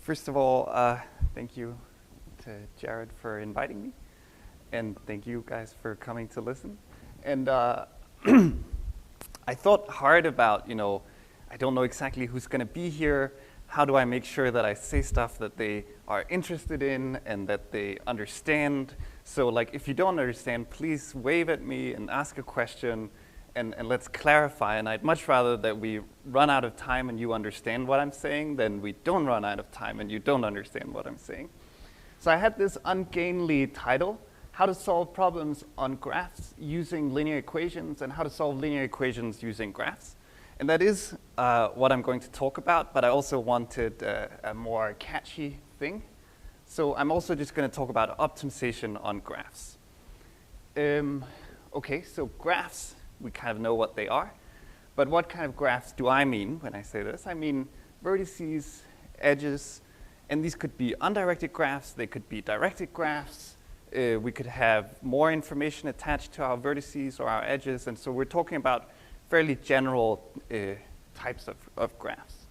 First of all, thank you to Jared for inviting me, and thank you guys for coming to listen. And I thought hard about, I don't know exactly who's going to be here. How do I make sure that I say stuff that they are interested in and that they understand? So like, if you don't understand, please wave at me and ask a question, and let's clarify. And I'd much rather that we run out of time and you understand what I'm saying than we don't run out of time and you don't understand what I'm saying. So I had this ungainly title, How to Solve Problems on Graphs Using Linear Equations and How to Solve Linear Equations Using Graphs. And that is what I'm going to talk about, but I also wanted a more catchy thing. So I'm also just going to talk about optimization on graphs. Okay, so graphs, we kind of know what they are. But what kind of graphs do I mean when I say this? I mean vertices, edges, and these could be undirected graphs. They could be directed graphs. We could have more information attached to our vertices or our edges. And so we're talking about fairly general types of graphs.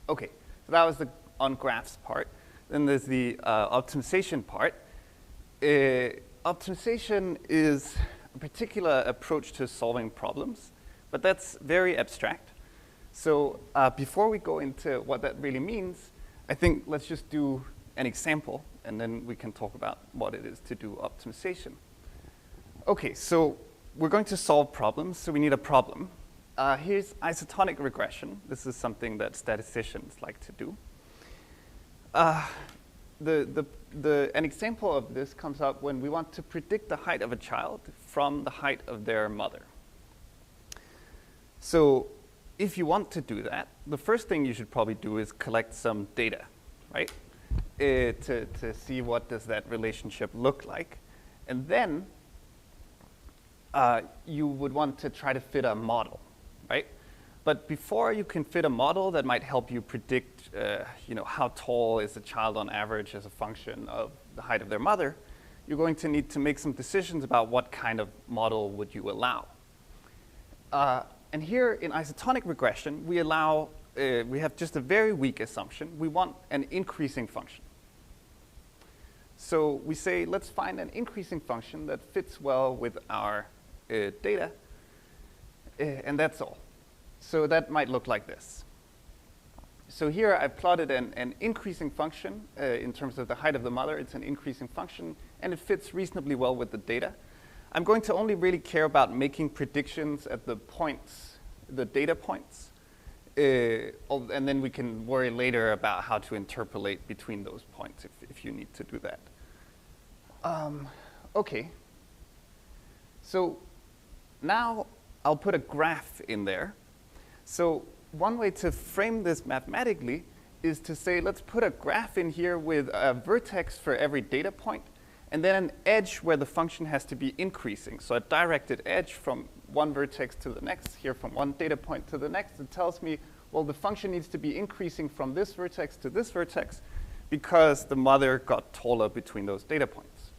Okay, so that was the on graphs part. Then there's the optimization part. Optimization is a particular approach to solving problems, but that's very abstract. So before we go into what that really means, I think let's just do an example, and then we can talk about what it is to do optimization. Okay, so we're going to solve problems, so we need a problem. Here's isotonic regression. This is something that statisticians like to do. An example of this comes up when we want to predict the height of a child from the height of their mother. So if you want to do that, the first thing you should probably do is collect some data, right? To see what does that relationship look like. And then you would want to try to fit a model, right? But before you can fit a model that might help you predict how tall is a child on average as a function of the height of their mother, you're going to need to make some decisions about what kind of model would you allow. And here in isotonic regression, we have just a very weak assumption. We want an increasing function. So we say, let's find an increasing function that fits well with our data, and that's all. So that might look like this. So here I've plotted an increasing function in terms of the height of the mother. It's an increasing function, and it fits reasonably well with the data. I'm going to only really care about making predictions at the points, the data points, and then we can worry later about how to interpolate between those points if you need to do that. Okay. So now I'll put a graph in there. So one way to frame this mathematically is to say, let's put a graph in here with a vertex for every data point, and then an edge where the function has to be increasing. So a directed edge from one vertex to the next, here from one data point to the next. It tells me, well, the function needs to be increasing from this vertex to this vertex because the mother got taller between those data points.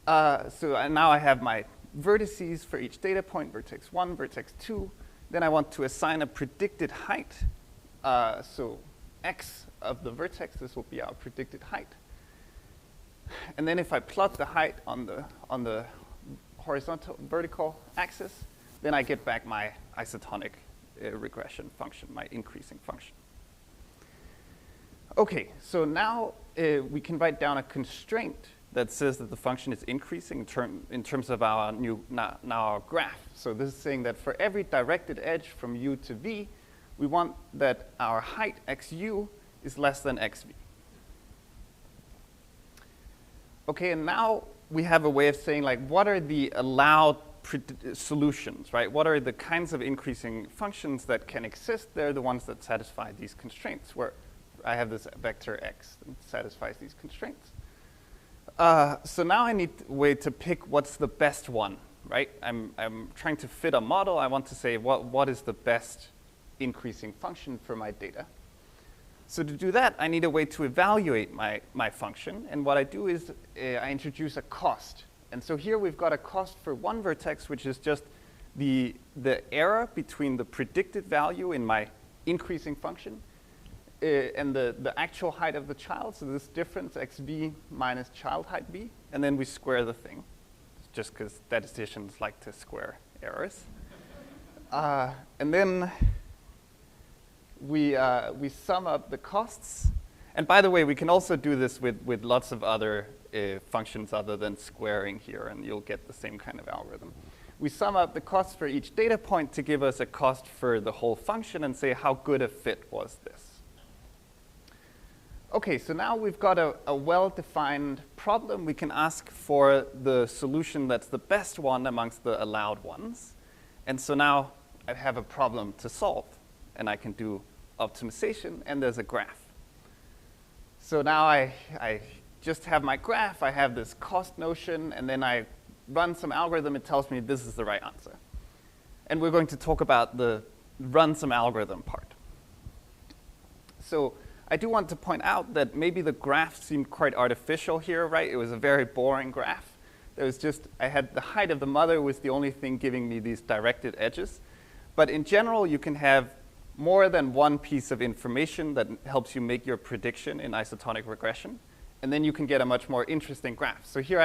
So now I have my vertices for each data point, vertex 1, vertex 2. Then I want to assign a predicted height. So x of the vertex, this will be our predicted height. And then if I plot the height on the horizontal vertical axis, then I get back my isotonic regression function, my increasing function. Okay, so now we can write down a constraint that says that the function is increasing in terms of our now our graph. So this is saying that for every directed edge from u to v, we want that our height xu is less than xv. Okay, and now we have a way of saying, like, what are the allowed solutions, right? What are the kinds of increasing functions that can exist? They're the ones that satisfy these constraints, where I have this vector x that satisfies these constraints. So now I need a way to pick what's the best one, right? I'm trying to fit a model. I want to say what is the best increasing function for my data. So to do that, I need a way to evaluate my function. And what I do is I introduce a cost. And so here we've got a cost for one vertex, which is just the error between the predicted value in my increasing function and the actual height of the child, so this difference xv minus child height b, and then we square the thing, just because statisticians like to square errors. And then we sum up the costs. And by the way, we can also do this with lots of other functions other than squaring here, and you'll get the same kind of algorithm. We sum up the cost for each data point to give us a cost for the whole function and say how good a fit was this. Okay, so now we've got a well-defined problem. We can ask for the solution that's the best one amongst the allowed ones. And so now I have a problem to solve, and I can do optimization, and there's a graph. So now I just have my graph, I have this cost notion, and then I run some algorithm, it tells me this is the right answer. And we're going to talk about the run some algorithm part. So I do want to point out that maybe the graph seemed quite artificial here, right? It was a very boring graph. There was just, I had the height of the mother was the only thing giving me these directed edges. But in general, you can have more than one piece of information that helps you make your prediction in isotonic regression. And then you can get a much more interesting graph. So here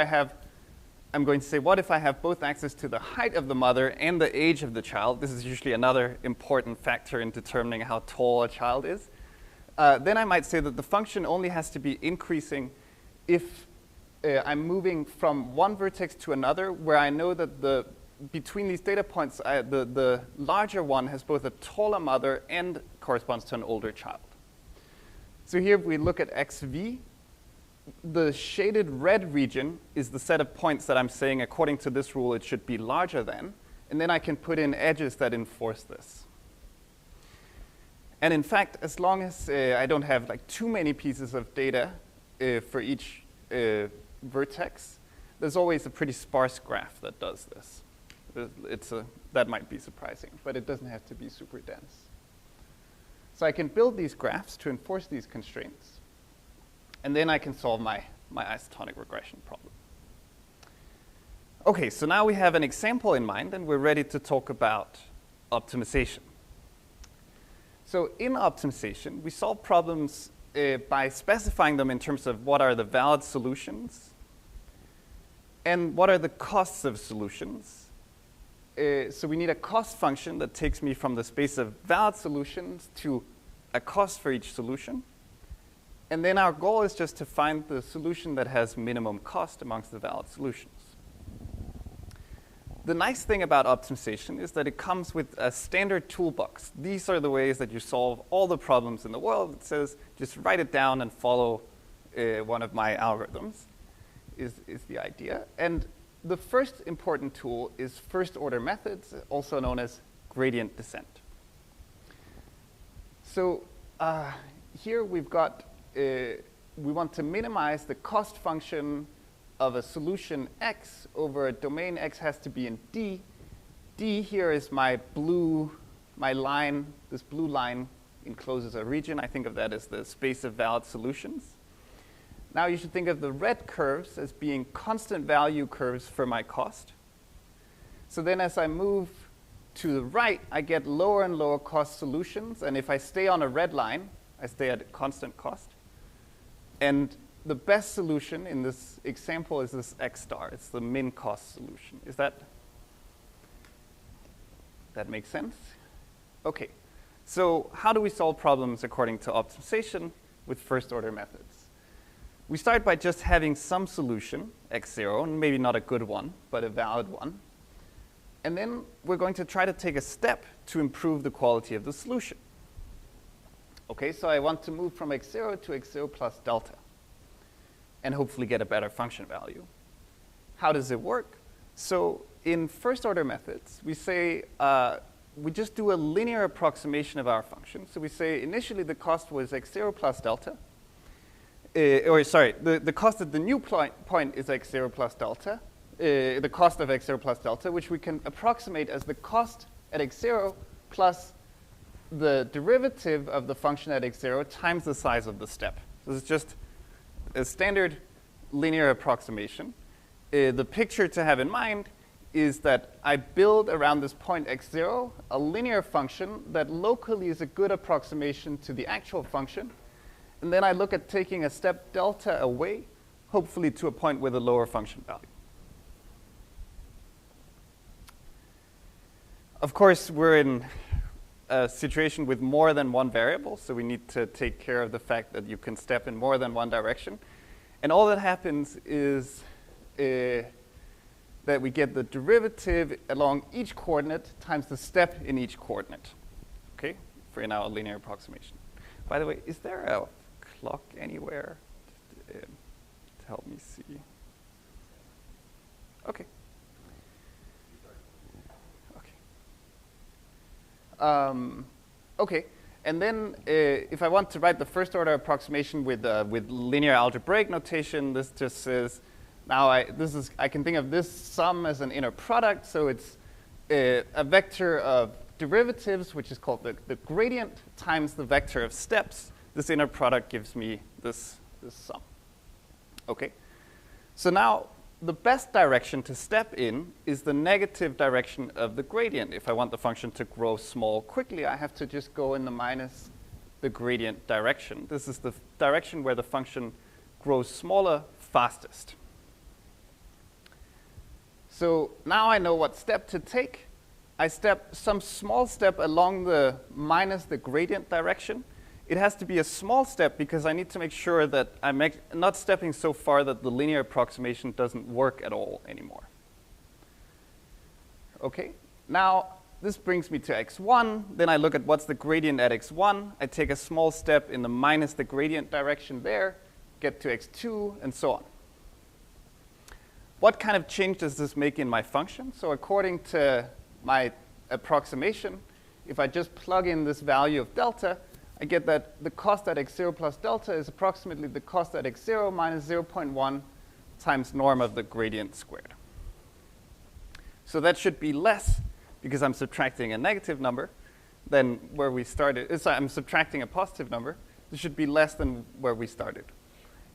I'm going to say, what if I have both access to the height of the mother and the age of the child? This is usually another important factor in determining how tall a child is. Then I might say that the function only has to be increasing if I'm moving from one vertex to another, where I know that between these data points, the larger one has both a taller mother and corresponds to an older child. So here, if we look at xv, the shaded red region is the set of points that I'm saying, according to this rule, it should be larger than. And then I can put in edges that enforce this. And in fact, as long as I don't have like too many pieces of data for each vertex, there's always a pretty sparse graph that does this. That might be surprising, but it doesn't have to be super dense. So I can build these graphs to enforce these constraints. And then I can solve my isotonic regression problem. Okay, so now we have an example in mind, and we're ready to talk about optimization. So in optimization, we solve problems by specifying them in terms of what are the valid solutions and what are the costs of solutions. So we need a cost function that takes me from the space of valid solutions to a cost for each solution. And then our goal is just to find the solution that has minimum cost amongst the valid solutions. The nice thing about optimization is that it comes with a standard toolbox. These are the ways that you solve all the problems in the world. It says just write it down and follow one of my algorithms is the idea. And the first important tool is first-order methods, also known as gradient descent. So here we've got, we want to minimize the cost function of a solution x over a domain x has to be in D. D here is my line. This blue line encloses a region. I think of that as the space of valid solutions. Now you should think of the red curves as being constant value curves for my cost. So then as I move to the right, I get lower and lower cost solutions. And if I stay on a red line, I stay at a constant cost. And the best solution in this example is this x star. It's the min cost solution. Is that makes sense? Okay. So how do we solve problems according to optimization with first order methods? We start by just having some solution, x0, and maybe not a good one, but a valid one. And then we're going to try to take a step to improve the quality of the solution. Okay, so I want to move from x0 to x0 plus delta, and hopefully get a better function value. How does it work? So in first order methods, we say, we just do a linear approximation of our function. So we say initially the cost was x0 plus delta. The cost at the new point is x0 plus delta. The cost of x0 plus delta, which we can approximate as the cost at x0 plus the derivative of the function at x0 times the size of the step. So it's just a standard linear approximation. The picture to have in mind is that I build around this point x0 a linear function that locally is a good approximation to the actual function. And then I look at taking a step delta away, hopefully to a point with a lower function value. Of course, we're in a situation with more than one variable, so we need to take care of the fact that you can step in more than one direction. And all that happens is that we get the derivative along each coordinate times the step in each coordinate, okay, for in our linear approximation. By the way, is there a clock anywhere to help me see? Okay. Okay, and then if I want to write the first order approximation with linear algebraic notation, this just says, now I can think of this sum as an inner product, so it's a vector of derivatives, which is called the gradient, times the vector of steps. This inner product gives me this sum. Okay, so now the best direction to step in is the negative direction of the gradient. If I want the function to grow small quickly, I have to just go in the minus the gradient direction. This is the direction where the function grows smaller fastest. So now I know what step to take. I step some small step along the minus the gradient direction. It has to be a small step because I need to make sure that I'm not stepping so far that the linear approximation doesn't work at all anymore. Okay, now this brings me to x1. Then I look at what's the gradient at x1. I take a small step in the minus the gradient direction there, get to x2, and so on. What kind of change does this make in my function? So according to my approximation, if I just plug in this value of delta, I get that the cost at x0 plus delta is approximately the cost at x0 minus 0.1 times norm of the gradient squared. So that should be less, because I'm subtracting a negative number, than where we started. So I'm subtracting a positive number. This should be less than where we started.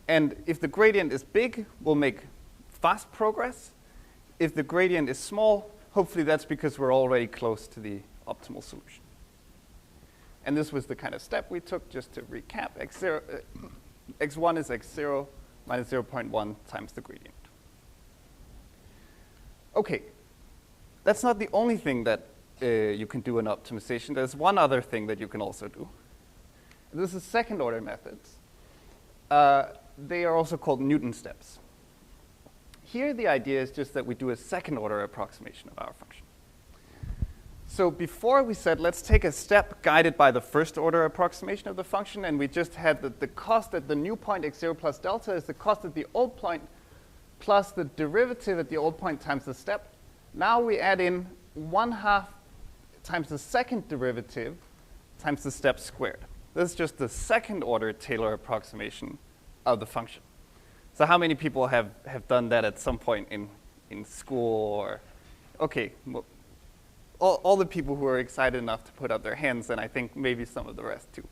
And if the gradient is big, we'll make fast progress. If the gradient is small, hopefully that's because we're already close to the optimal solution. And this was the kind of step we took. Just to recap, x1 is x0 minus 0.1 times the gradient. Okay, that's not the only thing that you can do in optimization. There's one other thing that you can also do. This is second-order methods. They are also called Newton steps. Here, the idea is just that we do a second-order approximation of our function. So before we said, let's take a step guided by the first-order approximation of the function, and we just had the cost at the new point x0 plus delta is the cost at the old point plus the derivative at the old point times the step. Now we add in 1/2 times the second derivative times the step squared. This is just the second-order Taylor approximation of the function. So how many people have done that at some point in school? Or okay, well, all the people who are excited enough to put up their hands, and I think maybe some of the rest too.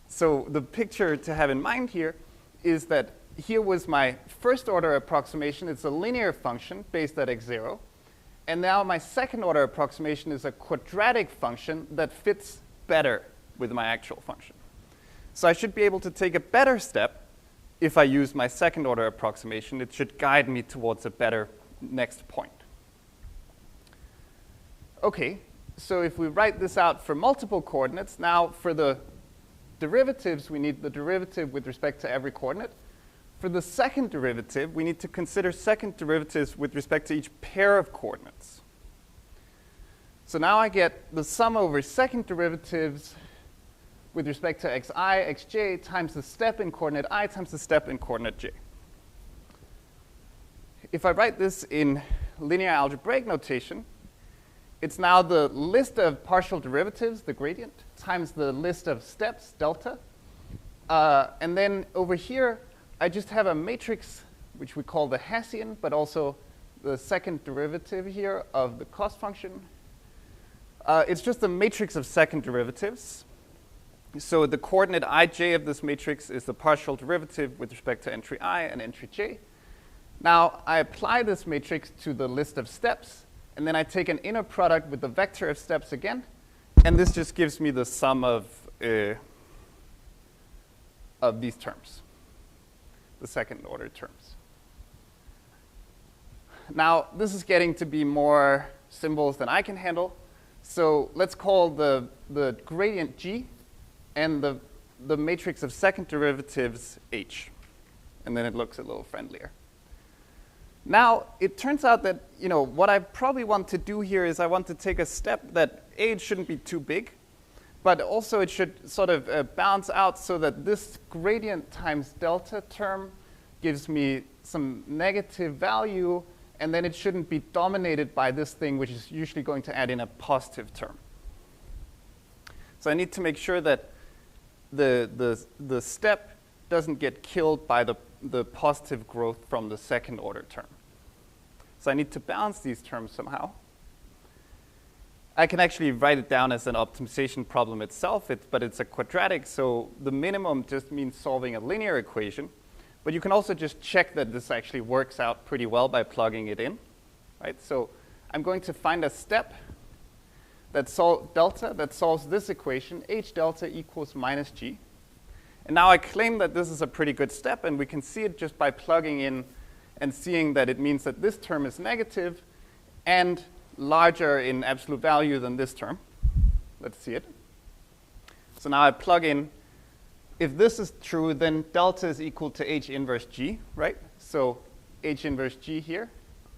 So the picture to have in mind here is that here was my first-order approximation. It's a linear function based at x0. And now my second-order approximation is a quadratic function that fits better with my actual function. So I should be able to take a better step if I use my second-order approximation. It should guide me towards a better next point. Okay, so if we write this out for multiple coordinates, now for the derivatives, we need the derivative with respect to every coordinate. For the second derivative, we need to consider second derivatives with respect to each pair of coordinates. So now I get the sum over second derivatives with respect to xi, xj, times the step in coordinate I times the step in coordinate j. If I write this in linear algebraic notation, it's now the list of partial derivatives, the gradient, times the list of steps, delta. And then over here, I just have a matrix, which we call the Hessian, but also the second derivative here of the cost function. It's just a matrix of second derivatives. So the coordinate ij of this matrix is the partial derivative with respect to entry I and entry j. Now, I apply this matrix to the list of steps, and then I take an inner product with the vector of steps again, and this just gives me the sum of these terms, the second order terms. Now, this is getting to be more symbols than I can handle. So let's call the gradient G and the matrix of second derivatives H. And then it looks a little friendlier. Now, it turns out that what I probably want to do here is I want to take a step that it shouldn't be too big, but also it should sort of balance out so that this gradient times delta term gives me some negative value, and then it shouldn't be dominated by this thing, which is usually going to add in a positive term. So I need to make sure that the step doesn't get killed by the positive growth from the second order term. So I need to balance these terms somehow. I can actually write it down as an optimization problem itself, but it's a quadratic, so the minimum just means solving a linear equation. But you can also just check that this actually works out pretty well by plugging it in, right? So I'm going to find a step that delta that solves this equation, h delta equals minus g. And now I claim that this is a pretty good step, and we can see it just by plugging in and seeing that it means that this term is negative and larger in absolute value than this term. Let's see it. So now I plug in. If this is true, then delta is equal to h inverse g, right? So h inverse g here,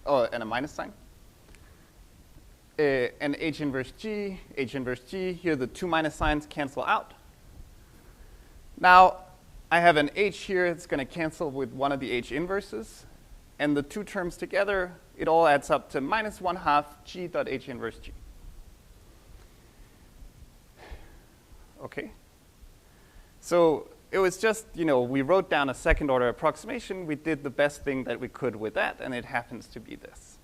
and a minus sign. And h inverse g, here the two minus signs cancel out. Now, I have an h here. It's going to cancel with one of the h inverses. And the two terms together, it all adds up to minus 1/2 g dot h inverse g. OK. So it was just, we wrote down a second order approximation. We did the best thing that we could with that, and it happens to be this.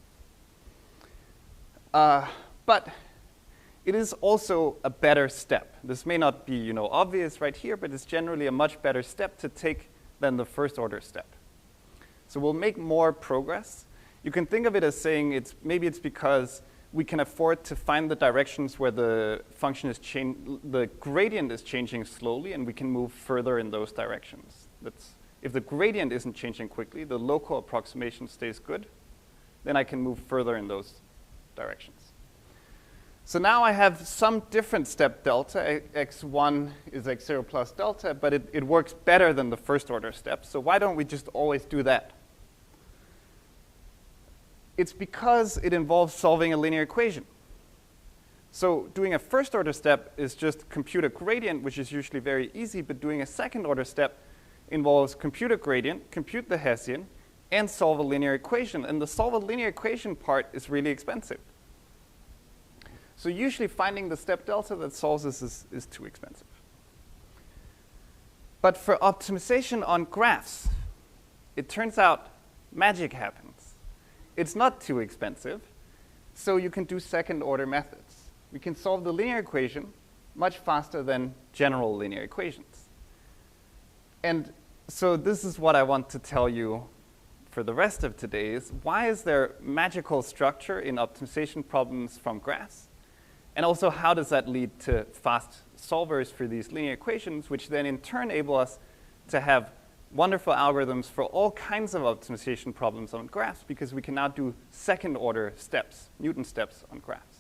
But it is also a better step. This may not be obvious right here, but it's generally a much better step to take than the first order step. So we'll make more progress. You can think of it as saying maybe it's because we can afford to find the directions where the function is the gradient is changing slowly, and we can move further in those directions. If the gradient isn't changing quickly, the local approximation stays good, then I can move further in those directions. So now I have some different step delta. x1 is x0 plus delta, but it works better than the first order step. So why don't we just always do that? It's because it involves solving a linear equation. So doing a first order step is just compute a gradient, which is usually very easy, but doing a second order step involves compute a gradient, compute the Hessian, and solve a linear equation. And the solve a linear equation part is really expensive. So usually finding the step delta that solves this is too expensive. But for optimization on graphs, it turns out magic happens. It's not too expensive, so you can do second order methods. We can solve the linear equation much faster than general linear equations. And so this is what I want to tell you for the rest of today is why is there magical structure in optimization problems from graphs? And also how does that lead to fast solvers for these linear equations, which then in turn enable us to have wonderful algorithms for all kinds of optimization problems on graphs, because we can now do second order steps, Newton steps on graphs.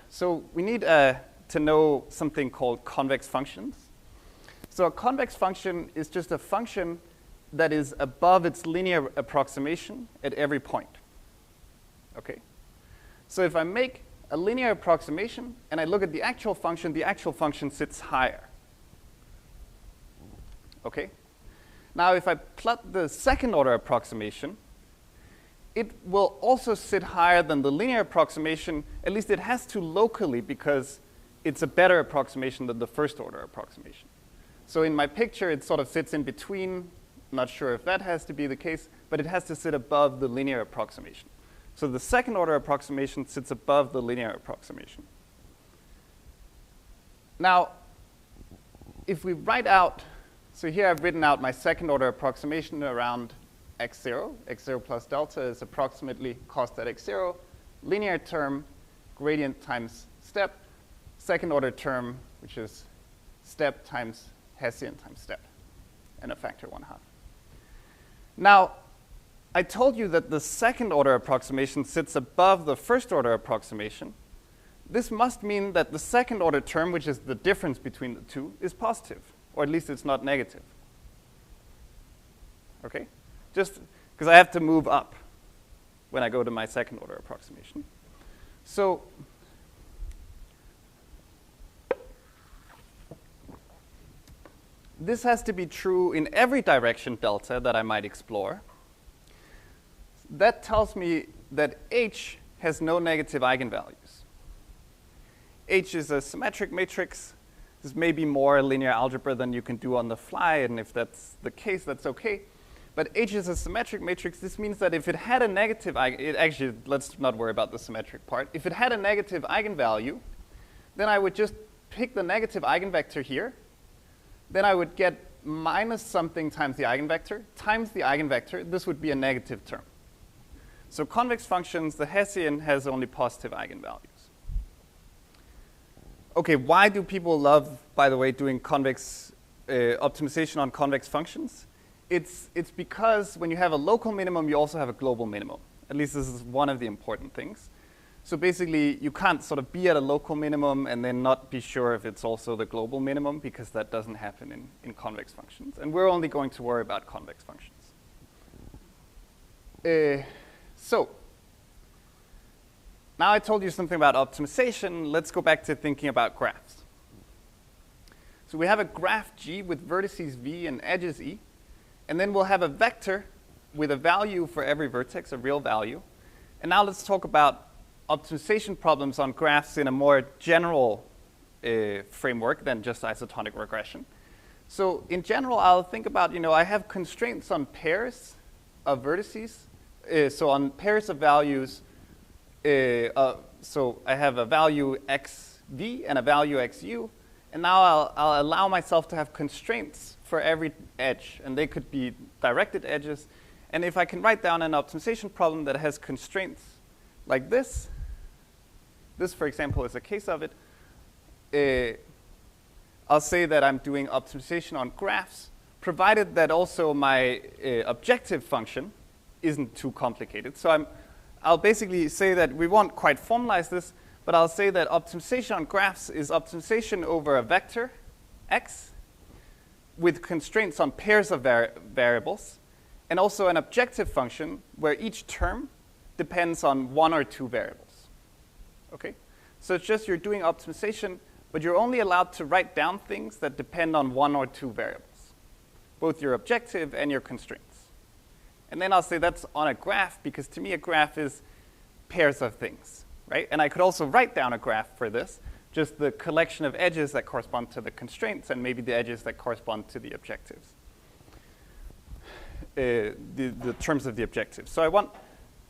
So we need to know something called convex functions. So a convex function is just a function that is above its linear approximation at every point. Okay? So if I make a linear approximation and I look at the actual function sits higher. Okay? Now, if I plot the second order approximation, it will also sit higher than the linear approximation. At least it has to locally, because it's a better approximation than the first order approximation. So in my picture, it sort of sits in between. Not sure if that has to be the case, but it has to sit above the linear approximation. So the second order approximation sits above the linear approximation. Now, if we write out, so here I've written out my second order approximation around x0. x0 plus delta is approximately cost at x0, linear term, gradient times step, second order term, which is step times Hessian times step, and a factor 1/2. Now, I told you that the second order approximation sits above the first order approximation. This must mean that the second order term, which is the difference between the two, is positive, or at least it's not negative. Okay? Just because I have to move up when I go to my second order approximation. So this has to be true in every direction delta that I might explore. That tells me that H has no negative eigenvalues. H is a symmetric matrix. This may be more linear algebra than you can do on the fly, and if that's the case, that's okay. But H is a symmetric matrix. This means that if it had a negative actually, let's not worry about the symmetric part. If it had a negative eigenvalue, then I would just pick the negative eigenvector here. Then I would get minus something times the eigenvector, times the eigenvector. This would be a negative term. So convex functions, the Hessian has only positive eigenvalues. Okay, why do people love, by the way, doing convex optimization on convex functions? It's because when you have a local minimum, you also have a global minimum. At least this is one of the important things. So basically, you can't sort of be at a local minimum and then not be sure if it's also the global minimum, because that doesn't happen in convex functions. And we're only going to worry about convex functions. So now I told you something about optimization. Let's go back to thinking about graphs. So we have a graph G with vertices V and edges E. And then we'll have a vector with a value for every vertex, a real value. And now let's talk about optimization problems on graphs in a more general framework than just isotonic regression. So in general, I'll think about, I have constraints on pairs of vertices. So on pairs of values, so I have a value xv and a value xu. And now I'll allow myself to have constraints for every edge. And they could be directed edges. And if I can write down an optimization problem that has constraints like this, for example, is a case of it, I'll say that I'm doing optimization on graphs, provided that also my objective function isn't too complicated. So I'll basically say that we won't quite formalize this, but I'll say that optimization on graphs is optimization over a vector, x, with constraints on pairs of variables, and also an objective function where each term depends on one or two variables. Okay? So it's just you're doing optimization, but you're only allowed to write down things that depend on one or two variables, both your objective and your constraints. And then I'll say that's on a graph, because to me a graph is pairs of things, right? And I could also write down a graph for this, just the collection of edges that correspond to the constraints and maybe the edges that correspond to the objectives, the terms of the objectives. So I want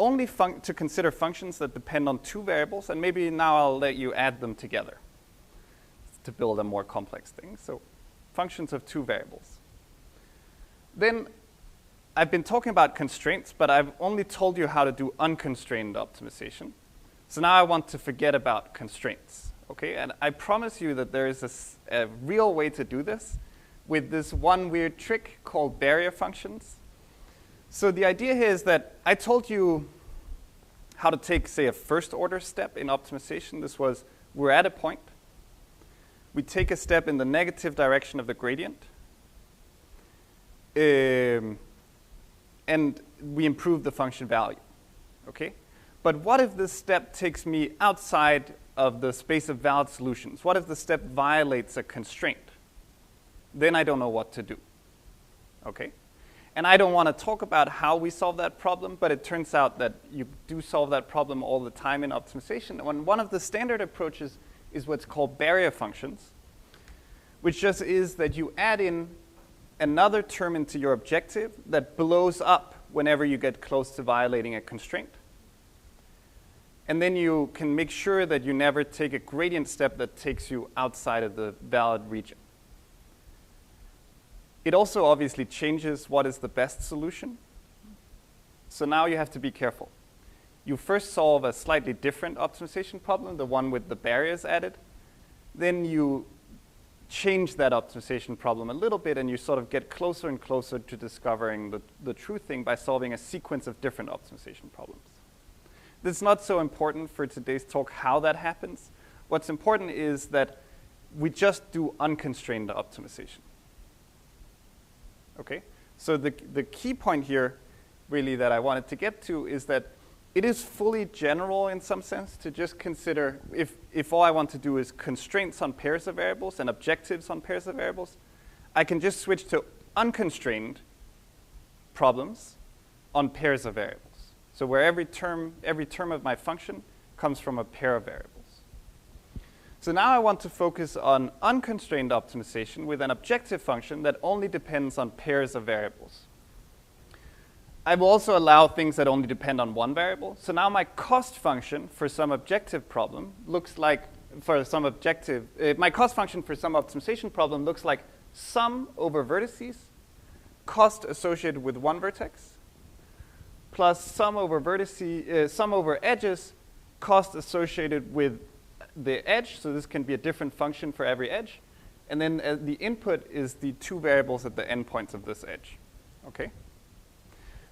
only to consider functions that depend on two variables, and maybe now I'll let you add them together to build a more complex thing. So functions of two variables. Then I've been talking about constraints, but I've only told you how to do unconstrained optimization. So now I want to forget about constraints, okay? And I promise you that there is a real way to do this with this one weird trick called barrier functions. So the idea here is that I told you how to take, say, a first order step in optimization. This was, we're at a point. We take a step in the negative direction of the gradient. And we improve the function value, okay? But what if this step takes me outside of the space of valid solutions? What if the step violates a constraint? Then I don't know what to do, okay? And I don't want to talk about how we solve that problem, but it turns out that you do solve that problem all the time in optimization. And one of the standard approaches is what's called barrier functions, which just is that you add in another term into your objective that blows up whenever you get close to violating a constraint. And then you can make sure that you never take a gradient step that takes you outside of the valid region. It also obviously changes what is the best solution. So now you have to be careful. You first solve a slightly different optimization problem, the one with the barriers added. Then you change that optimization problem a little bit, and you sort of get closer and closer to discovering the true thing by solving a sequence of different optimization problems. This is not so important for today's talk how that happens. What's important is that we just do unconstrained optimization. Okay? So the key point here, really, that I wanted to get to is that it is fully general in some sense to just consider if all I want to do is constraints on pairs of variables and objectives on pairs of variables, I can just switch to unconstrained problems on pairs of variables. So where every term of my function comes from a pair of variables. So now I want to focus on unconstrained optimization with an objective function that only depends on pairs of variables. I will also allow things that only depend on one variable. So now my cost function for some objective problem looks like, my cost function for some optimization problem looks like sum over vertices, cost associated with one vertex, plus sum over edges, cost associated with the edge. So this can be a different function for every edge. And then the input is the two variables at the endpoints of this edge. Okay?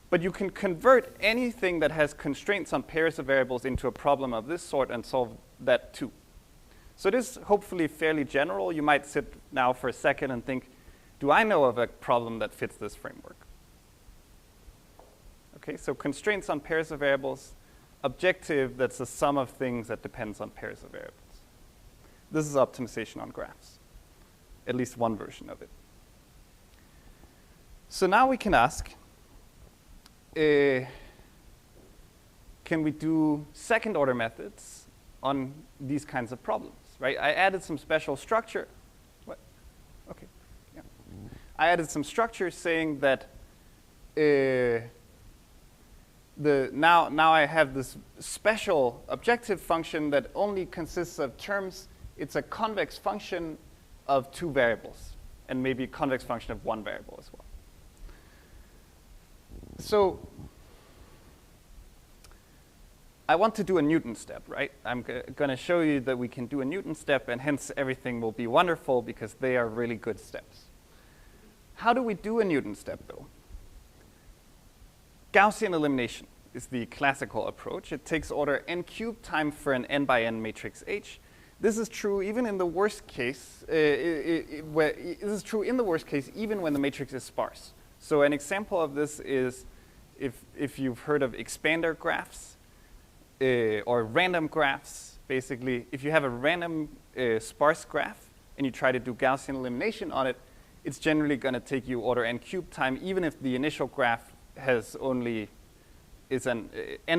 But you can convert anything that has constraints on pairs of variables into a problem of this sort and solve that too. So it is hopefully fairly general. You might sit now for a second and think, do I know of a problem that fits this framework? Okay, so constraints on pairs of variables, objective, that's the sum of things that depends on pairs of variables. This is optimization on graphs, at least one version of it. So now we can ask, can we do second-order methods on these kinds of problems, right? I added some special structure. What? Okay, yeah. I added some structure saying that now I have this special objective function that only consists of terms. It's a convex function of two variables, and maybe a convex function of one variable as well. So I want to do a Newton step, right? I'm going to show you that we can do a Newton step, and hence everything will be wonderful because they are really good steps. How do we do a Newton step, though? Gaussian elimination is the classical approach. It takes order n cubed time for an n by n matrix H. This is true even in the worst case. This is true in the worst case even when the matrix is sparse. So an example of this is if you've heard of expander graphs or random graphs. Basically, if you have a random sparse graph and you try to do Gaussian elimination on it, it's generally going to take you order n cubed time, even if the initial graph has only n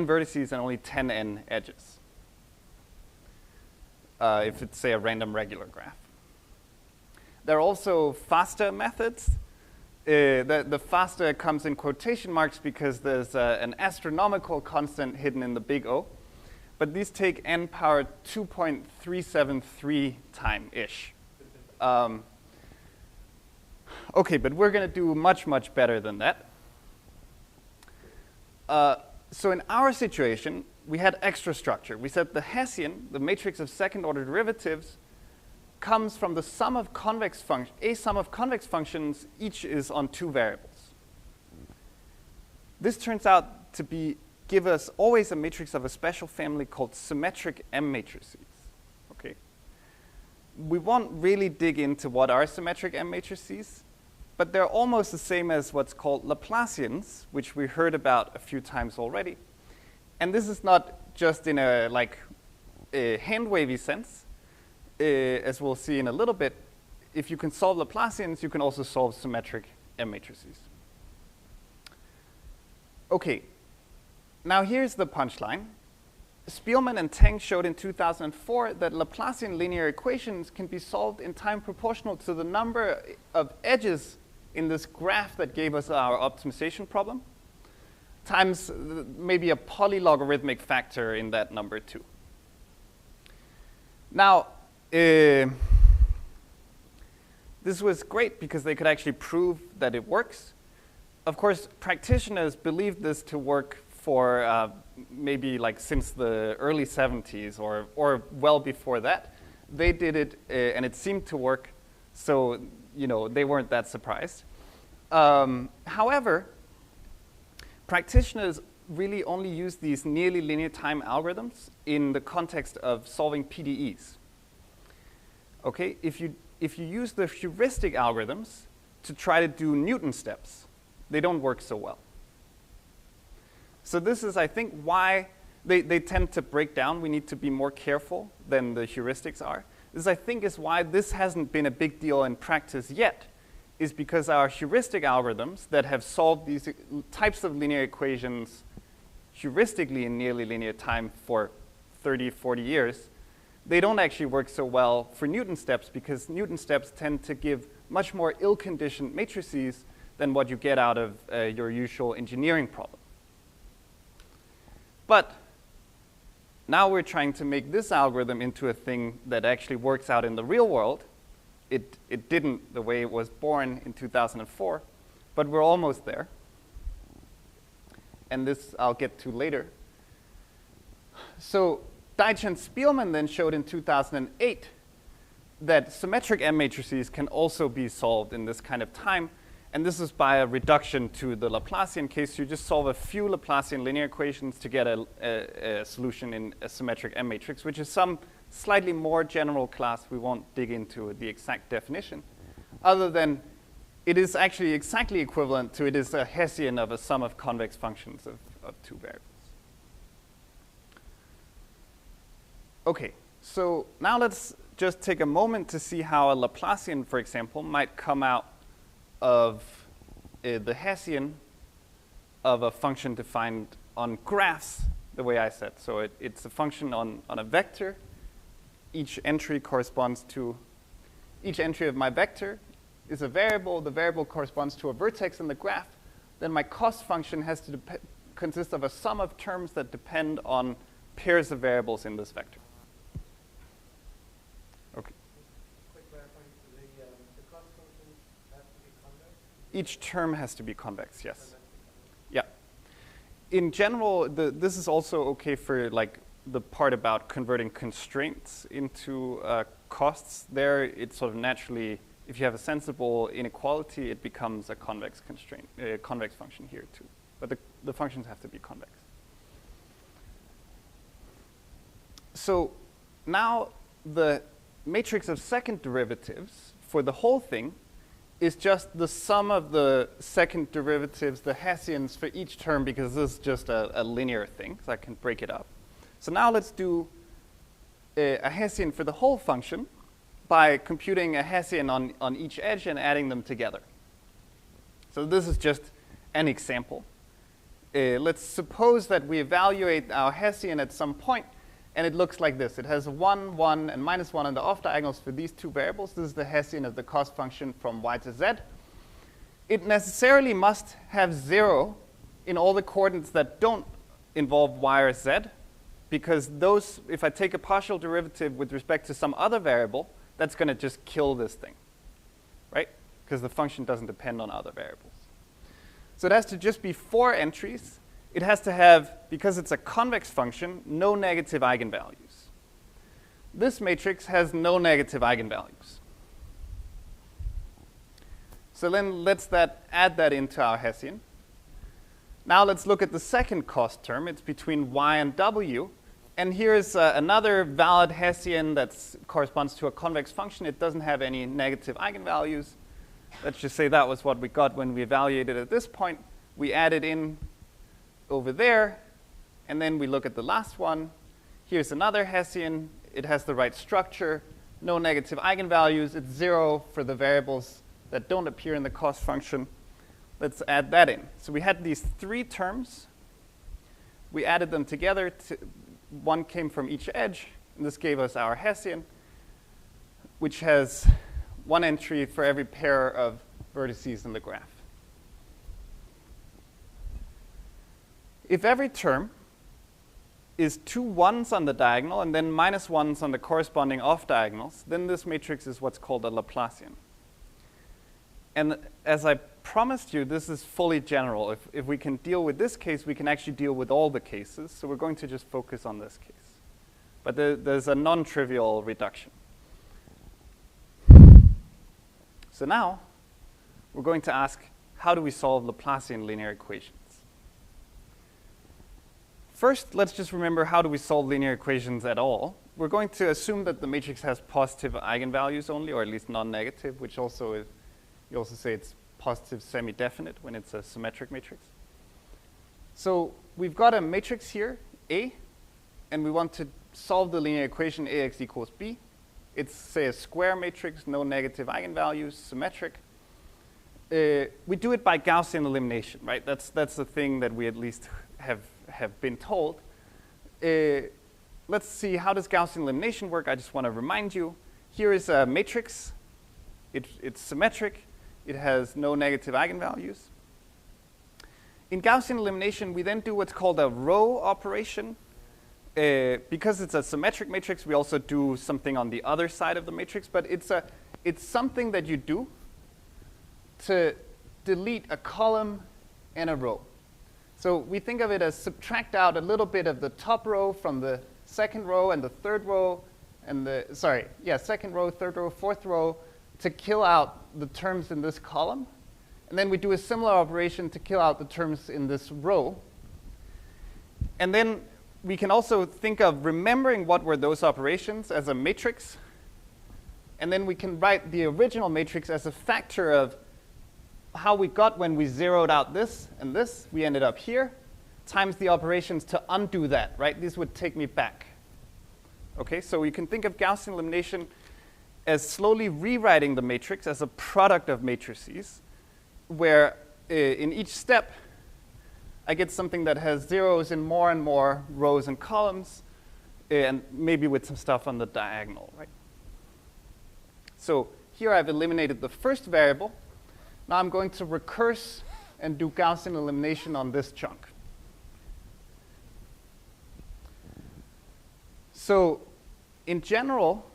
vertices and only 10 n edges. If it's, say, a random regular graph. There are also faster methods. The faster comes in quotation marks because there's an astronomical constant hidden in the big O. But these take n power 2.373 time-ish. Okay, but we're going to do much, much better than that. So in our situation, we had extra structure. We said the Hessian, the matrix of second-order derivatives, comes from the sum of convex functions. A sum of convex functions, each is on two variables. This turns out to give us always a matrix of a special family called symmetric M matrices. Okay. We won't really dig into what are symmetric M matrices, but they're almost the same as what's called Laplacians, which we heard about a few times already. And this is not just in a hand-wavy sense. As we'll see in a little bit, if you can solve Laplacians, you can also solve symmetric M matrices. Okay, now here's the punchline. Spielman and Teng showed in 2004 that Laplacian linear equations can be solved in time proportional to the number of edges in this graph that gave us our optimization problem. times maybe a polylogarithmic factor in that number too. Now, this was great because they could actually prove that it works. Of course, practitioners believed this to work for maybe like since the early 70s or well before that. They did it and it seemed to work, so they weren't that surprised. However, practitioners really only use these nearly linear time algorithms in the context of solving PDEs. Okay, if you use the heuristic algorithms to try to do Newton steps, they don't work so well. So this is, I think, why they tend to break down. We need to be more careful than the heuristics are. This, I think, is why this hasn't been a big deal in practice yet, is because our heuristic algorithms that have solved these types of linear equations heuristically in nearly linear time for 30, 40 years, they don't actually work so well for Newton steps because Newton steps tend to give much more ill-conditioned matrices than what you get out of your usual engineering problem. But now we're trying to make this algorithm into a thing that actually works out in the real world. It didn't the way it was born in 2004, but we're almost there. And this I'll get to later. So Deitch and Spielman then showed in 2008 that symmetric M matrices can also be solved in this kind of time. And this is by a reduction to the Laplacian case. You just solve a few Laplacian linear equations to get a solution in a symmetric M matrix, which is some slightly more general class. We won't dig into the exact definition, other than it is actually exactly equivalent to it is a Hessian of a sum of convex functions of two variables. Okay, so now let's just take a moment to see how a Laplacian, for example, might come out of the Hessian of a function defined on graphs the way I said. So it's a function on a vector. Each entry corresponds to, each entry of my vector is a variable. The variable corresponds to a vertex in the graph. Then my cost function has to consist of a sum of terms that depend on pairs of variables in this vector. Okay. Quick clarifying, the cost function has to be convex? Each term has to be convex, yes. Yeah. In general, this is also okay for like the part about converting constraints into costs. There, it's sort of naturally, if you have a sensible inequality, it becomes a convex constraint, convex function here too. But the functions have to be convex. So now the matrix of second derivatives for the whole thing is just the sum of the second derivatives, the Hessians for each term, because this is just a linear thing, so I can break it up. So now let's do a Hessian for the whole function by computing a Hessian on each edge and adding them together. So this is just an example. Let's suppose that we evaluate our Hessian at some point, and it looks like this. It has 1, 1, and minus 1 on the off diagonals for these two variables. This is the Hessian of the cost function from y to z. It necessarily must have 0 in all the coordinates that don't involve y or z, because those, if I take a partial derivative with respect to some other variable, that's going to just kill this thing, right? Because the function doesn't depend on other variables. So it has to just be 4 entries. It has to have, because it's a convex function, no negative eigenvalues. This matrix has no negative eigenvalues. So then let's add that into our Hessian. Now let's look at the second cost term. It's between y and w. And here's another valid Hessian that corresponds to a convex function. It doesn't have any negative eigenvalues. Let's just say that was what we got when we evaluated at this point. We add it in over there, and then we look at the last one. Here's another Hessian. It has the right structure, no negative eigenvalues. It's 0 for the variables that don't appear in the cost function. Let's add that in. So we had these 3 terms. We added them together. One came from each edge, and this gave us our Hessian, which has 1 entry for every pair of vertices in the graph. if every term is 2 1s on the diagonal and then minus 1s on the corresponding off diagonals, then this matrix is what's called a Laplacian. And as I promised you, this is fully general. If we can deal with this case, we can actually deal with all the cases. So we're going to just focus on this case. But there's a non-trivial reduction. So now we're going to ask, how do we solve Laplacian linear equations? First, let's just remember, how do we solve linear equations at all? We're going to assume that the matrix has positive eigenvalues only, or at least non-negative, which also is, you also say it's positive semi-definite when it's a symmetric matrix. So we've got a matrix here, A, and we want to solve the linear equation AX equals B. It's, say, a square matrix, no negative eigenvalues, symmetric. We do it by Gaussian elimination, right? That's the thing that we at least have been told. Let's see, how does Gaussian elimination work? I just want to remind you. Here is a matrix. It's symmetric. It has no negative eigenvalues. In Gaussian elimination, we then do what's called a row operation. Because it's a symmetric matrix, we also do something on the other side of the matrix. But it's something that you do to delete a column and a row. So we think of it as subtract out a little bit of the top row from the second row and the third row, and second row, third row, fourth row, to kill out the terms in this column. And then we do a similar operation to kill out the terms in this row. And then we can also think of remembering what were those operations as a matrix. And then we can write the original matrix as a factor of how we got when we zeroed out this and this. We ended up here, times the operations to undo that, right? This would take me back. Okay, so you can think of Gaussian elimination as slowly rewriting the matrix as a product of matrices, where in each step, I get something that has zeros in more and more rows and columns, and maybe with some stuff on the diagonal, right? So here I've eliminated the first variable. Now I'm going to recurse and do Gaussian elimination on this chunk. So in general,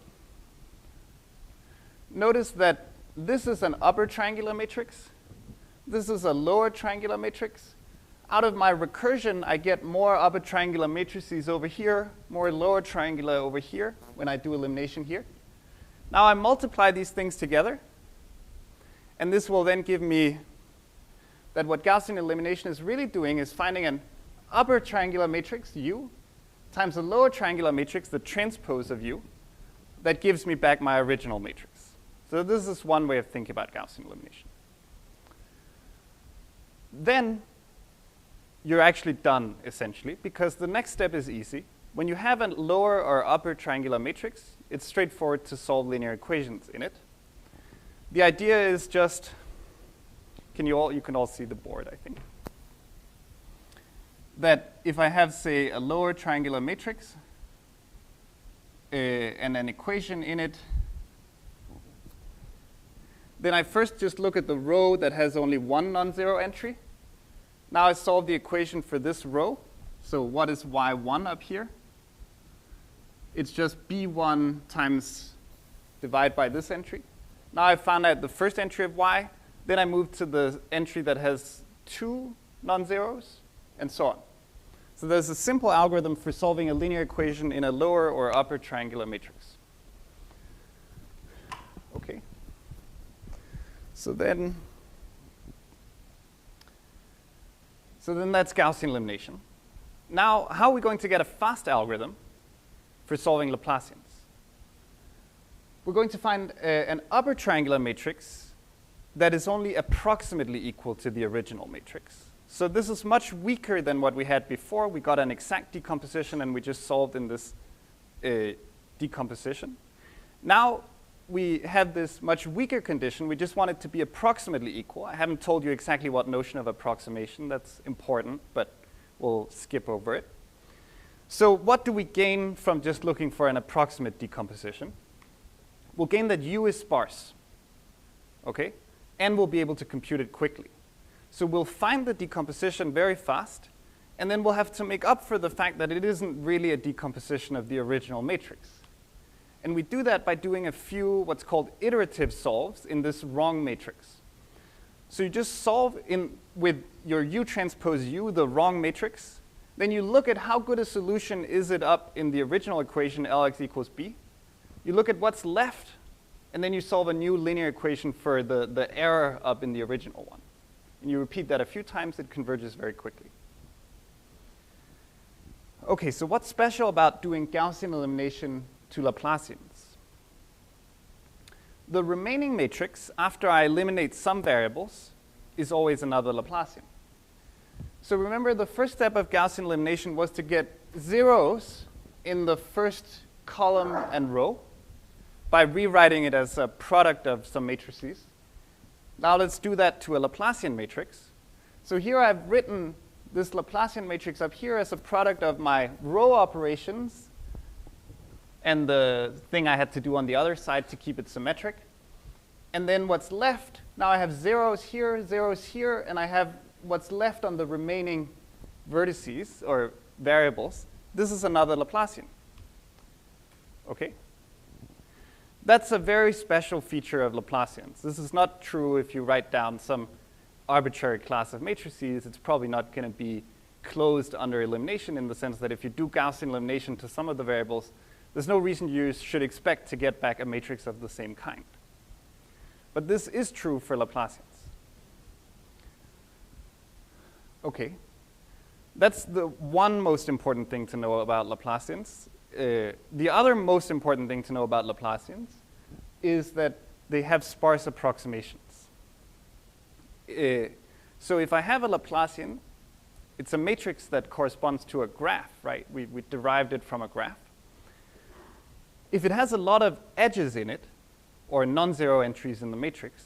notice that this is an upper triangular matrix. This is a lower triangular matrix. Out of my recursion, I get more upper triangular matrices over here, more lower triangular over here when I do elimination here. Now I multiply these things together. And this will then give me that what Gaussian elimination is really doing is finding an upper triangular matrix, U, times a lower triangular matrix, the transpose of U, that gives me back my original matrix. So this is one way of thinking about Gaussian elimination. Then you're actually done, essentially, because the next step is easy. When you have a lower or upper triangular matrix, it's straightforward to solve linear equations in it. The idea is just, you can all see the board, I think. That if I have, say, a lower triangular matrix and an equation in it, then I first just look at the row that has only one non-zero entry. Now I solve the equation for this row. So what is y1 up here? It's just b1 times divide by this entry. Now I found out the first entry of y. Then I move to the entry that has 2 non-zeros, and so on. So there's a simple algorithm for solving a linear equation in a lower or upper triangular matrix. Okay. So then that's Gaussian elimination. Now, how are we going to get a fast algorithm for solving Laplacians? We're going to find an upper triangular matrix that is only approximately equal to the original matrix. So this is much weaker than what we had before. We got an exact decomposition, and we just solved in this decomposition. Now we have this much weaker condition. We just want it to be approximately equal. I haven't told you exactly what notion of approximation. That's important, but we'll skip over it. So what do we gain from just looking for an approximate decomposition? We'll gain that U is sparse, okay? And we'll be able to compute it quickly. So we'll find the decomposition very fast, And then we'll have to make up for the fact that it isn't really a decomposition of the original matrix. And we do that by doing a few what's called iterative solves in this wrong matrix. So you just solve with your U transpose U, the wrong matrix. Then you look at how good a solution is it up in the original equation Lx equals b. You look at what's left, and then you solve a new linear equation for the error up in the original one. And you repeat that a few times, it converges very quickly. Okay, so what's special about doing Gaussian elimination to Laplacians? The remaining matrix, after I eliminate some variables, is always another Laplacian. So remember, the first step of Gaussian elimination was to get zeros in the first column and row by rewriting it as a product of some matrices. Now let's do that to a Laplacian matrix. So here I've written this Laplacian matrix up here as a product of my row operations and the thing I had to do on the other side to keep it symmetric. And then what's left, now I have zeros here, and I have what's left on the remaining vertices or variables. This is another Laplacian. Okay? That's a very special feature of Laplacians. This is not true if you write down some arbitrary class of matrices. It's probably not going to be closed under elimination in the sense that if you do Gaussian elimination to some of the variables, there's no reason you should expect to get back a matrix of the same kind. But this is true for Laplacians. Okay. That's the one most important thing to know about Laplacians. The other most important thing to know about Laplacians is that they have sparse approximations. So if I have a Laplacian, it's a matrix that corresponds to a graph, right? We derived it from a graph. If it has a lot of edges in it, or non-zero entries in the matrix,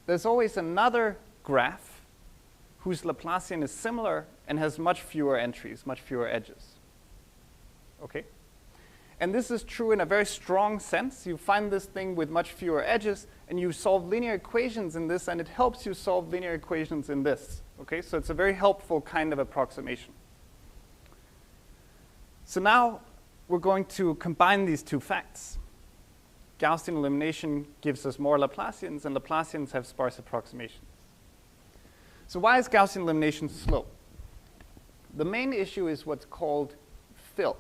there's always another graph whose Laplacian is similar and has much fewer entries, much fewer edges. Okay? And this is true in a very strong sense. You find this thing with much fewer edges, and you solve linear equations in this, and it helps you solve linear equations in this. Okay? So it's a very helpful kind of approximation. So now we're going to combine these two facts. Gaussian elimination gives us more Laplacians, and Laplacians have sparse approximations. So why is Gaussian elimination slow? The main issue is what's called fill.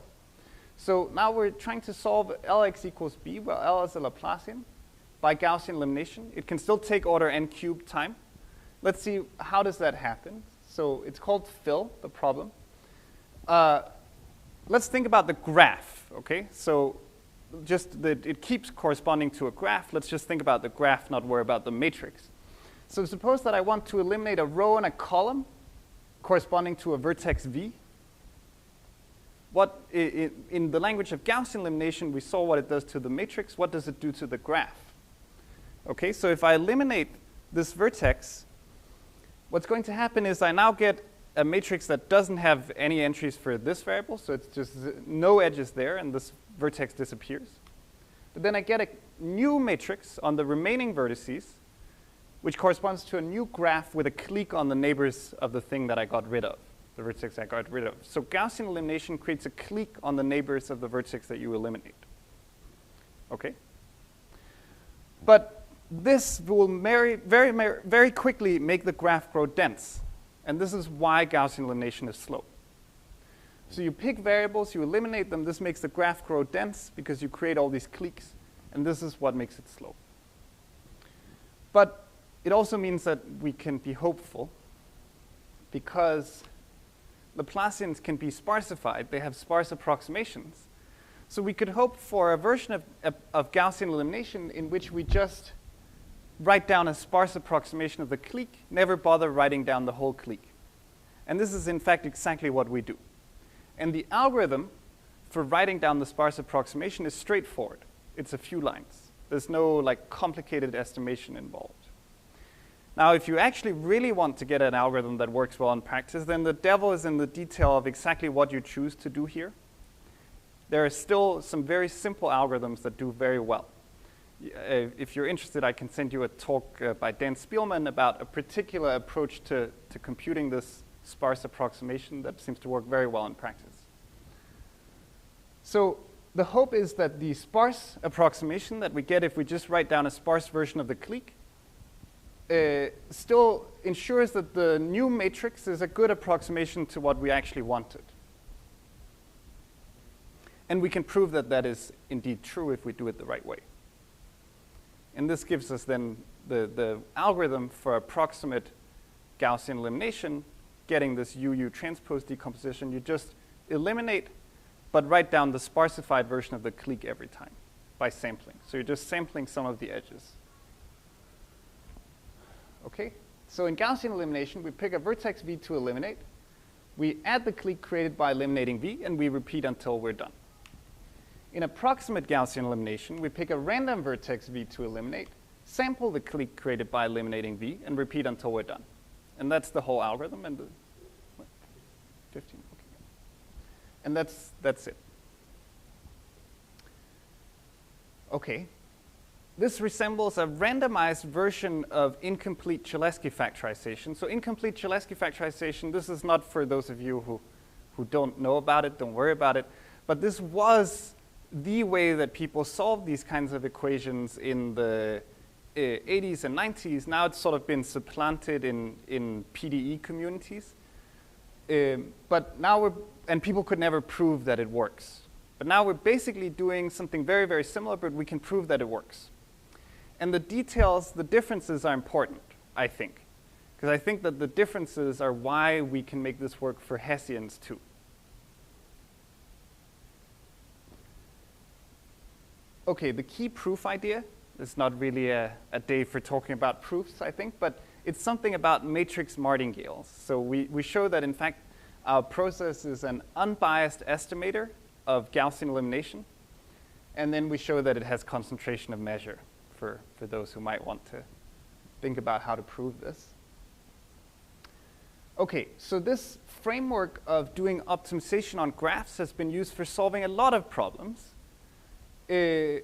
So now we're trying to solve Lx equals b, where L is a Laplacian, by Gaussian elimination. It can still take order n cubed time. Let's see, how does that happen? So it's called fill, the problem. Let's think about the graph, okay? So just that it keeps corresponding to a graph. Let's just think about the graph, not worry about the matrix. So suppose that I want to eliminate a row and a column corresponding to a vertex v. What, in the language of Gaussian elimination, we saw what it does to the matrix. What does it do to the graph? Okay, so if I eliminate this vertex, what's going to happen is I now get a matrix that doesn't have any entries for this variable, so it's just no edges there, and this vertex disappears. But then I get a new matrix on the remaining vertices, which corresponds to a new graph with a clique on the neighbors of the thing that I got rid of, the vertex I got rid of. So Gaussian elimination creates a clique on the neighbors of the vertex that you eliminate. Okay? But this will very quickly make the graph grow dense. And this is why Gaussian elimination is slow. So you pick variables, you eliminate them. This makes the graph grow dense because you create all these cliques. And this is what makes it slow. But it also means that we can be hopeful because Laplacians can be sparsified. They have sparse approximations. So we could hope for a version of Gaussian elimination in which we just write down a sparse approximation of the clique, never bother writing down the whole clique. And this is, in fact, exactly what we do. And the algorithm for writing down the sparse approximation is straightforward. It's a few lines. There's no complicated estimation involved. Now, if you actually really want to get an algorithm that works well in practice, then the devil is in the detail of exactly what you choose to do here. There are still some very simple algorithms that do very well. If you're interested, I can send you a talk by Dan Spielman about a particular approach to computing this sparse approximation that seems to work very well in practice. So the hope is that the sparse approximation that we get if we just write down a sparse version of the clique still ensures that the new matrix is a good approximation to what we actually wanted. And we can prove that that is indeed true if we do it the right way. And this gives us then the algorithm for approximate Gaussian elimination, getting this UU transpose decomposition. You just eliminate, but write down the sparsified version of the clique every time by sampling. So you're just sampling some of the edges. Okay, so in Gaussian elimination, we pick a vertex V to eliminate. We add the clique created by eliminating V, and we repeat until we're done. In approximate Gaussian elimination, we pick a random vertex V to eliminate, sample the clique created by eliminating V, and repeat until we're done. And that's the whole algorithm. And the 15. Okay. And that's it. Okay. This resembles a randomized version of incomplete Cholesky factorization. So incomplete Cholesky factorization, this is not for those of you who don't know about it, don't worry about it. But this was the way that people solved these kinds of equations in the 80s and 90s. Now it's sort of been supplanted in PDE communities. But now and people could never prove that it works. But now we're basically doing something very, very similar, but we can prove that it works. And the details, the differences are important, I think. Because I think that the differences are why we can make this work for Hessians too. Okay, the key proof idea is not really a day for talking about proofs, I think, but it's something about matrix martingales. So we show that, in fact, our process is an unbiased estimator of Gaussian elimination. And then we show that it has concentration of measure for those who might want to think about how to prove this. Okay, so this framework of doing optimization on graphs has been used for solving a lot of problems. You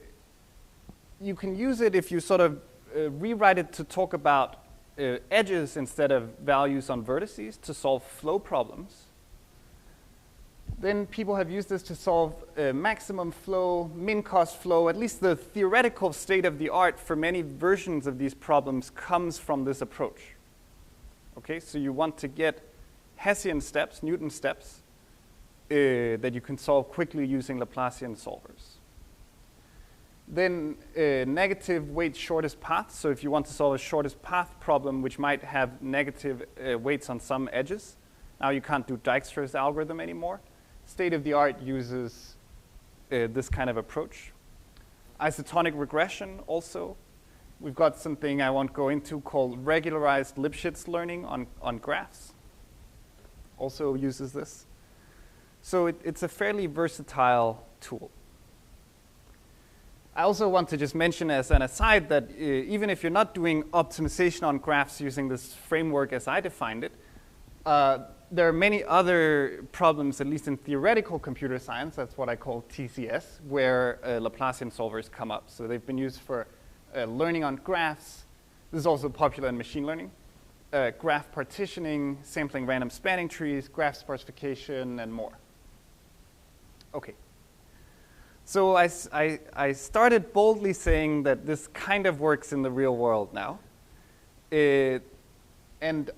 can use it if you sort of rewrite it to talk about edges instead of values on vertices to solve flow problems. Then people have used this to solve maximum flow, min-cost flow. At least the theoretical state of the art for many versions of these problems comes from this approach. Okay, so you want to get Hessian steps, Newton steps, that you can solve quickly using Laplacian solvers. Then negative weight shortest path. So if you want to solve a shortest path problem, which might have negative weights on some edges, now you can't do Dijkstra's algorithm anymore. State of the art uses this kind of approach. Isotonic regression also. We've got something I won't go into called regularized Lipschitz learning on graphs. Also uses this. So it's a fairly versatile tool. I also want to just mention as an aside that even if you're not doing optimization on graphs using this framework as I defined it, there are many other problems, at least in theoretical computer science, that's what I call TCS, where Laplacian solvers come up. So they've been used for learning on graphs. This is also popular in machine learning. Graph partitioning, sampling random spanning trees, graph sparsification, and more. Okay. So I started boldly saying that this kind of works in the real world now. And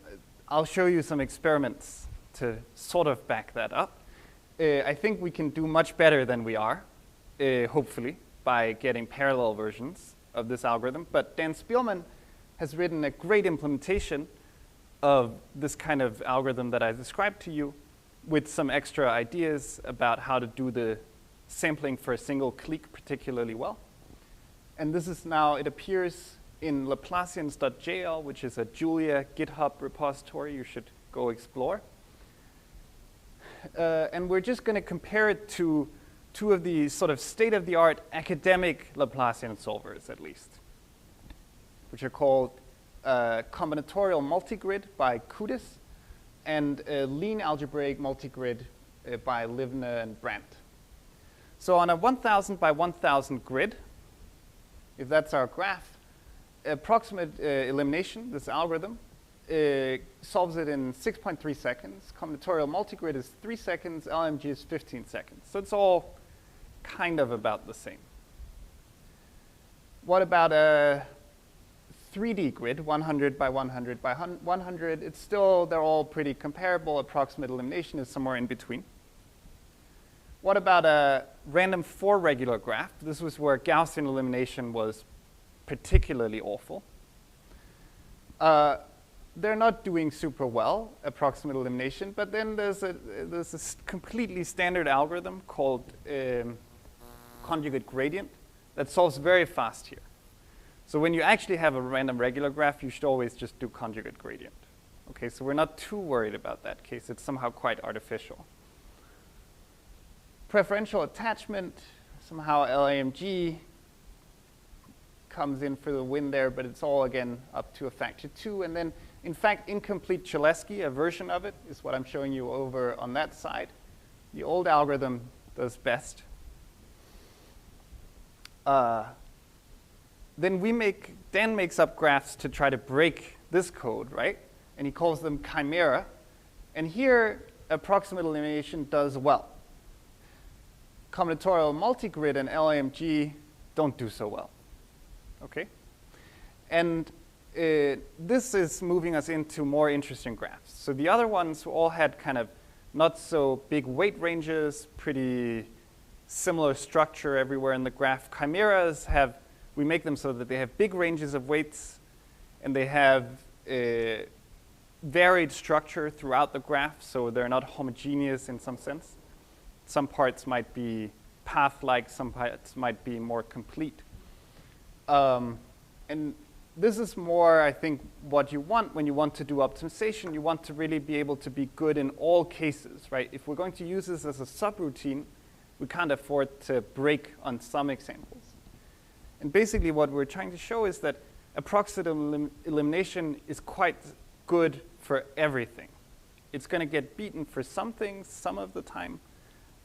I'll show you some experiments to sort of back that up. I think we can do much better than we are, hopefully, by getting parallel versions of this algorithm. But Dan Spielman has written a great implementation of this kind of algorithm that I described to you with some extra ideas about how to do the sampling for a single clique particularly well. And this is now, it appears in Laplacians.jl, which is a Julia GitHub repository you should go explore. And we're just going to compare it to two of the sort of state-of-the-art academic Laplacian solvers, at least, which are called combinatorial multigrid by Kudis and lean algebraic multigrid by Livne and Brandt. So on a 1,000 by 1,000 grid, if that's our graph, approximate elimination, this algorithm, solves it in 6.3 seconds. Combinatorial multigrid is 3 seconds. LMG is 15 seconds. So it's all kind of about the same. What about a 3D grid, 100 by 100 by 100? It's still, they're all pretty comparable. Approximate elimination is somewhere in between. What about a random 4 regular graph? This was where Gaussian elimination was particularly awful. They're not doing super well, approximate elimination, but then there's a completely standard algorithm called conjugate gradient that solves very fast here. So when you actually have a random regular graph, you should always just do conjugate gradient. Okay, so we're not too worried about that case. It's somehow quite artificial. Preferential attachment, somehow LAMG comes in for the win there, but it's all, again, up to a factor 2. And then, in fact, incomplete Cholesky, a version of it, is what I'm showing you over on that side. The old algorithm does best. Then Dan makes up graphs to try to break this code, right? And he calls them chimera. And here, approximate elimination does well. Combinatorial multigrid and LAMG don't do so well. Okay? And this is moving us into more interesting graphs. So the other ones who all had kind of not so big weight ranges, pretty similar structure everywhere in the graph. Chimeras have, we make them so that they have big ranges of weights and they have varied structure throughout the graph, so they're not homogeneous in some sense. Some parts might be path-like, some parts might be more complete. And this is more, I think, what you want when you want to do optimization. You want to really be able to be good in all cases, right? If we're going to use this as a subroutine, we can't afford to break on some examples. And basically what we're trying to show is that approximate elimination is quite good for everything. It's going to get beaten for some things some of the time,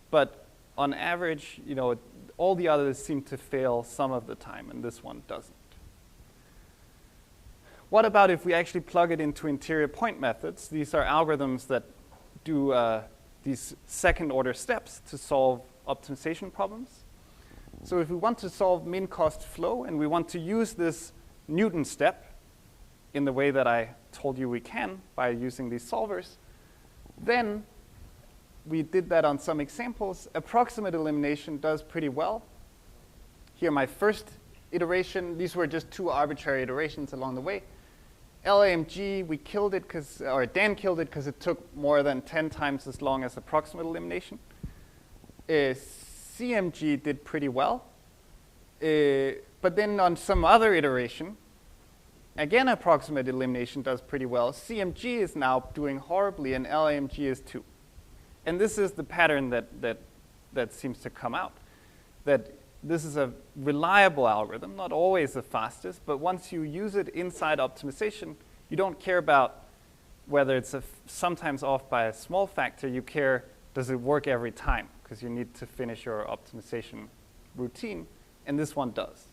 but on average, you know, all the others seem to fail some of the time, and this one doesn't. What about if we actually plug it into interior point methods? These are algorithms that do these second-order steps to solve optimization problems. So if we want to solve min-cost flow, and we want to use this Newton step in the way that I told you we can by using these solvers, then we did that on some examples. Approximate elimination does pretty well. Here, my first iteration, these were just 2 arbitrary iterations along the way. LAMG, we killed it or Dan killed it because it took more than 10 times as long as approximate elimination. CMG did pretty well. But then on some other iteration, again, approximate elimination does pretty well. CMG is now doing horribly, and LAMG is too. And this is the pattern that seems to come out, that this is a reliable algorithm, not always the fastest, but once you use it inside optimization, you don't care about whether it's sometimes off by a small factor. You care, does it work every time? Because you need to finish your optimization routine, and this one does.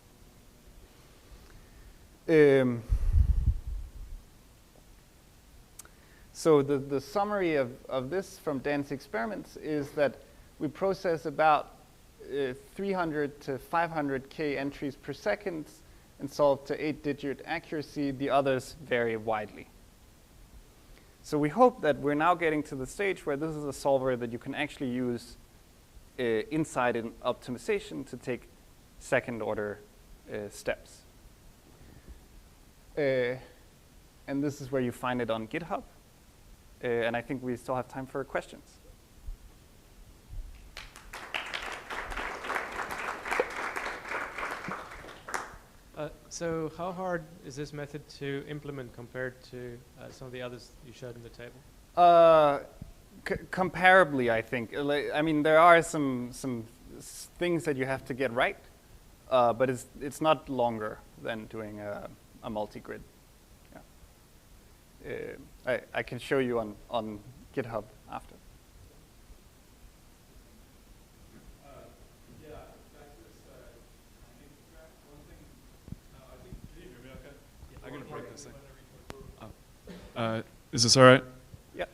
So the summary of this from Dan's experiments is that we process about 300 to 500K entries per second and solve to 8-digit accuracy. The others vary widely. So we hope that we're now getting to the stage where this is a solver that you can actually use inside an optimization to take second-order steps. And this is where you find it on GitHub. And I think we still have time for questions. So how hard is this method to implement compared to some of the others you showed in the table? Comparably, I think. I mean, there are some things that you have to get right, but it's not longer than doing a multi-grid. Yeah. I can show you on GitHub after. Yeah, back to this graph. One thing, I think, can you hear me okay? I'm going to break this thing. Is this all right? Yeah.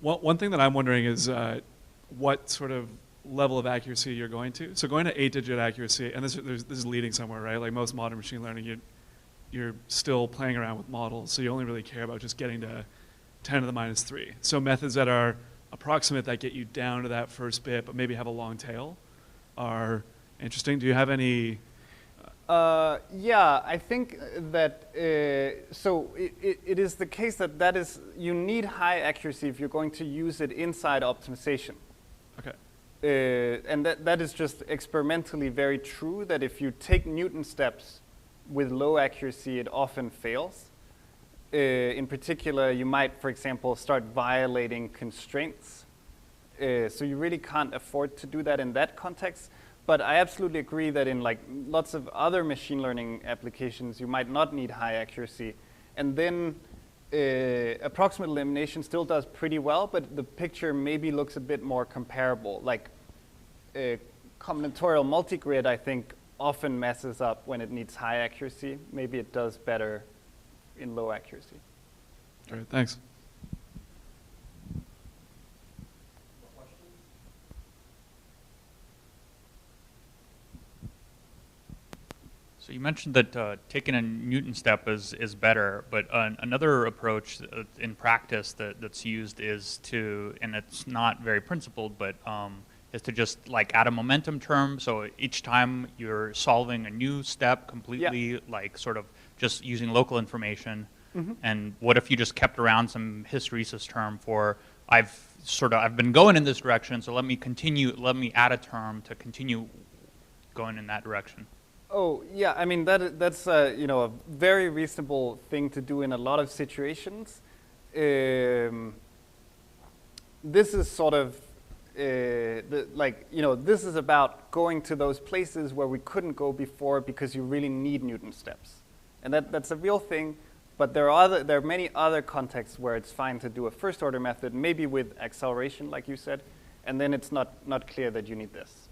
One thing that I'm wondering is what sort of level of accuracy you're going to. So going to 8-digit accuracy, and this is leading somewhere, right? Like most modern machine learning, you're still playing around with models, so you only really care about just getting to 10 to the minus 3. So methods that are approximate that get you down to that first bit, but maybe have a long tail, are interesting. Do you have any? Yeah, I think that, so it is the case that you need high accuracy if you're going to use it inside optimization. Okay. And that is just experimentally very true, that if you take Newton steps with low accuracy, it often fails. In particular, you might, for example, start violating constraints. So you really can't afford to do that in that context. But I absolutely agree that in like lots of other machine learning applications, you might not need high accuracy. And then approximate elimination still does pretty well, but the picture maybe looks a bit more comparable. Like combinatorial multigrid, I think, often messes up when it needs high accuracy. Maybe it does better in low accuracy. All right, thanks. So you mentioned that taking a Newton step is better, but another approach in practice that's used is to, and it's not very principled, but is to just like add a momentum term. So each time you're solving a new step completely, like sort of just using local information. Mm-hmm. And what if you just kept around some hysteresis term for I've been going in this direction, so let me add a term to continue going in that direction. Oh, yeah, I mean, that's a very reasonable thing to do in a lot of situations. This is sort of, this is about going to those places where we couldn't go before because you really need Newton steps. And that's a real thing, but there are many other contexts where it's fine to do a first order method, maybe with acceleration, like you said, and then it's not clear that you need this.